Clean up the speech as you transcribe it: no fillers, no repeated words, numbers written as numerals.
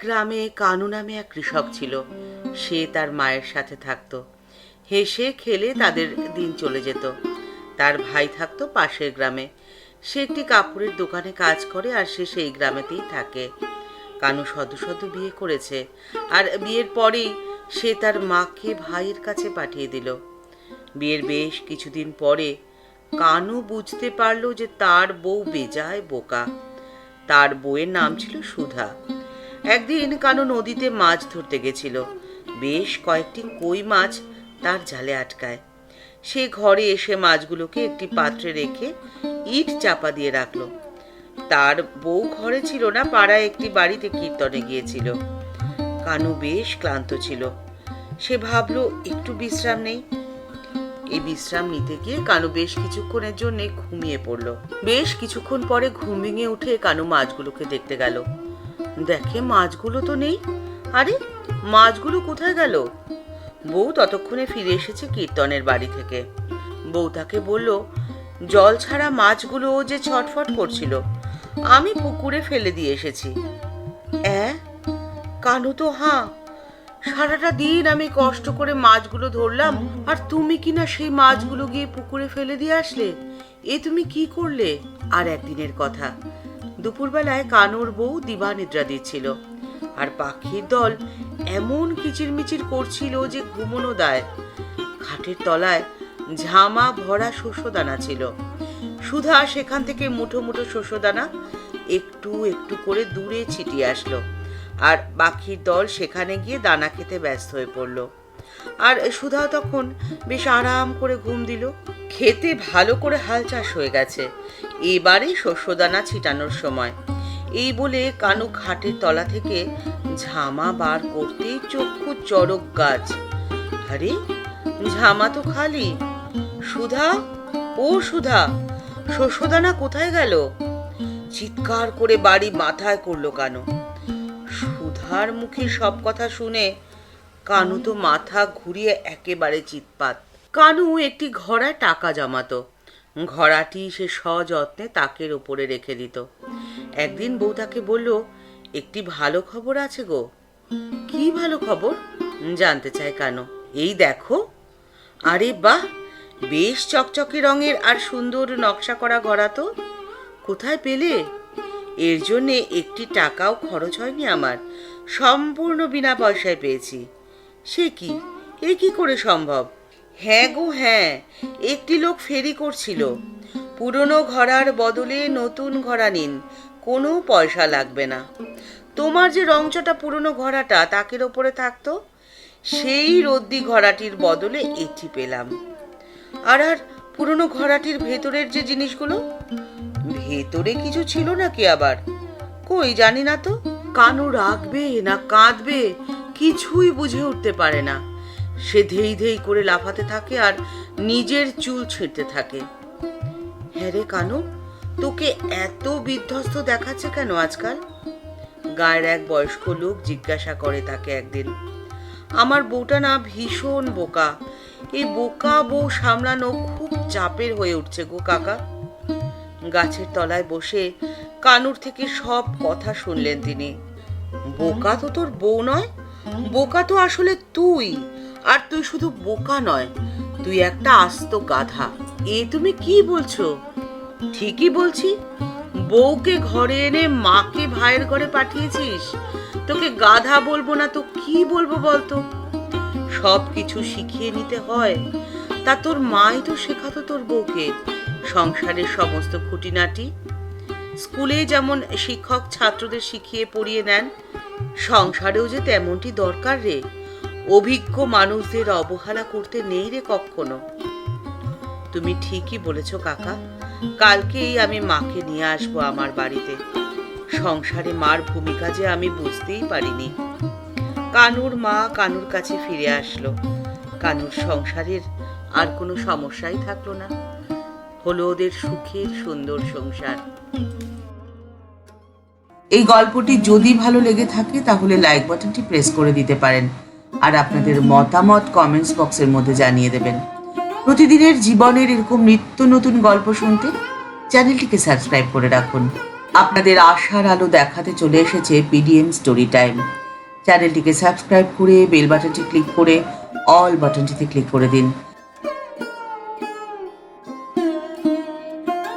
গ্রামে কানু নামে এক কৃষক ছিল। সে তার মায়ের সাথে থাকতো। হেসে খেলে তাদের দিন চলে যেত। তার ভাই থাকতো পাশের গ্রামে। সে একটি কাপড়ের দোকানে কাজ করে আর সে সেই গ্রামেতেই থাকে। কানু সদ্য সদ্য বিয়ে করেছে, আর বিয়ের পরেই সে তার মাকে ভাইয়ের কাছে পাঠিয়ে দিল। বিয়ের বেশ কিছুদিন পরে কানু বুঝতে পারল যে তার বউ বেজায় বোকা। তার বউয়ের নাম ছিল সুধা। একদিন কানু নদীতে মাছ ধরতে গেছিল। বেশ কয়েকটি কই মাছ তার জালে আটকায়। সে ঘরে এসে মাছগুলোকে একটি পাত্রে রেখে ইট চাপা দিয়ে রাখলো। তার বউ ঘরে ছিল না, পাড়ায় একটি বাড়িতে কীর্তনে গিয়েছিল। কানু বেশ ক্লান্ত ছিল। সে ভাবলো একটু বিশ্রাম নেই। এই বিশ্রাম নিতে গিয়ে কানু বেশ কিছুক্ষণের জন্য ঘুমিয়ে পড়ল। বেশ কিছুক্ষণ পরে ঘুম ভেঙে উঠে কানু মাছগুলোকে দেখতে গেল। দেখে মাছগুলো তো নেই। আরে, মাছগুলো কোথায় গেল? বউ ততক্ষণে ফিরে এসেছে কীর্তনের বাড়ি থেকে। বউ তাকে বলল, জল ছাড়া মাছগুলো যে ছটফট করছিল, আমি পুকুরে ফেলে দিয়ে এসেছি। কানু তো হাঁ। সারাটা দিন আমি কষ্ট করে মাছগুলো ধরলাম, আর তুমি কিনা সেই মাছগুলো গিয়ে পুকুরে ফেলে দিয়ে আসলে। এ তুমি কি করলে? আর একদিনের কথা, দুপুরবেলায় কানুর বউ দিবানিদ্রা দিচ্ছিল, আর পাখির দল এমন কিচিরমিচির করছিল যে ঘুমোনো দায়। খাটের তলায় ঝামা ভরা শস্যদানা ছিল। সুধা সেখান থেকে মুঠো মুঠো শস্যদানা একটু একটু করে দূরে ছিটিয়ে আসলো, আর পাখির দল সেখানে গিয়ে দানা খেতে ব্যস্ত হয়ে পড়ল। আর সুধা তখন বেশ আরাম করে ঘুম দিল। খেতে ভালো করে হাল চাষ হয়ে গেছে, এবারে শস্যদানা ছিটানোর সময়। এই বলে কানু খাটের তলা থেকে ঝামা বার করতেই চক্ষু চড়ক গাছ। আরে, ঝামা তো খালি। সুধা, ও সুধা, শস্যদানা কোথায় গেল? চিৎকার করে বাড়ি মাথায় করলো কানু। সুধার মুখে সব কথা শুনে কানু তো মাথা ঘুরিয়ে একেবারে চিৎপাত। কানু একটি ঘড়ায় টাকা জমাতো। ঘড়াটি সে সযত্নে তাকের উপরে রেখে দিত। একদিন বউ তাকে বলল, একটি ভালো খবর আছে গো। কি ভালো খবর? জানতে চায় কানু। এই দেখো। আরে বাহ, বেশ চকচকে রঙের আর সুন্দর নকশা করা ঘড়া তো। কোথায় পেলে? এর জন্যে একটি টাকাও খরচ হয়নি আমার, সম্পূর্ণ বিনা পয়সায় পেয়েছি। সে কি, এ কি করে সম্ভব? হ্যাঁ গো হ্যাঁ, একটি লোক ফেরি করছিল। পুরনো ঘড়ার বদলে নতুন ঘড়া নিন, কোনো পয়সা লাগবে না। তোমার যে রংচটা পুরনো ঘড়াটা তাকের ওপরে থাকতো, সেই রদ্দি ঘড়াটির বদলে এটি পেলাম। আর পুরনো ঘড়াটির ভেতরের যে জিনিসগুলো, ভেতরে কিছু ছিল নাকি আবার? কই, জানি না তো। কানু রাখবে না কাঁদবে কিছুই বুঝে উঠতে পারে না। সে ধেই ধেই করে লাফাতে থাকে আর নিজের চুল ছিঁড়তে থাকে। হ্যাঁ রে কানু, তোকে এত বিধ্বস্ত দেখাচ্ছে কেন আজকাল? গায়ের এক বয়স্ক লোক জিজ্ঞাসা করে তাকে একদিন। আমার বউটা না ভীষণ বোকা। এই বোকা বউ সামলানো খুব চাপের হয়ে উঠছে গো কাকা। গাছের তলায় বসে কানুর থেকে সব কথা শুনলেন তিনি। বোকা তো তোর বউ নয়, বোকা তো আসলে তুই। আর তুই শুধু বোকা নয়, তুই একটা আস্ত গাধা। এ তুমি কি বলছো? ঠিকই বলছি। বউকে ঘরে এনে মাকে ভাইয়ের ঘরে পাঠিয়েছিস। তোকে গাধা বলবো না তো কি বলবো বলতো? সব কিছু শিখিয়ে নিতে হয়। তা তোর মাই তো শেখাতো তোর বউকে সংসারের সমস্ত খুঁটিনাটি। স্কুলে যেমন শিক্ষক ছাত্রদের শিখিয়ে পড়িয়ে নেন, সংসারেও যে তেমনটি দরকার রে। অভিজ্ঞ মানুষদের অবহেলা করতে নেই রে কখনো। তুমি ঠিকই বলেছ কাকা, কালকেই আমি মাকে নিয়ে আসবো আমার বাড়িতে। সংসারে মার ভূমিকা যে আমি বুঝতেই পারিনি। কানুর মা কানুর কাছে ফিরে আসলো। কানুর সংসারের আর কোনো সমস্যাই থাকলো না। হলো ওদের সুখের সুন্দর সংসার। এই গল্পটি যদি ভালো লেগে থাকে তাহলে লাইক বাটনটি প্রেস করে দিতে পারেন, আর আপনাদের মতামত কমেন্টস বক্সের মধ্যে জানিয়ে দেবেন। প্রতিদিনের জীবনের এরকম নিত্য নতুন গল্প শুনতে চ্যানেলটিকে সাবস্ক্রাইব করে রাখুন। আপনাদের আশার আলো দেখাতে চলে এসেছে পিডিএম স্টোরি টাইম। চ্যানেলটিকে সাবস্ক্রাইব করে বেল বাটনটি ক্লিক করে অল বাটনটিতে ক্লিক করে দিন।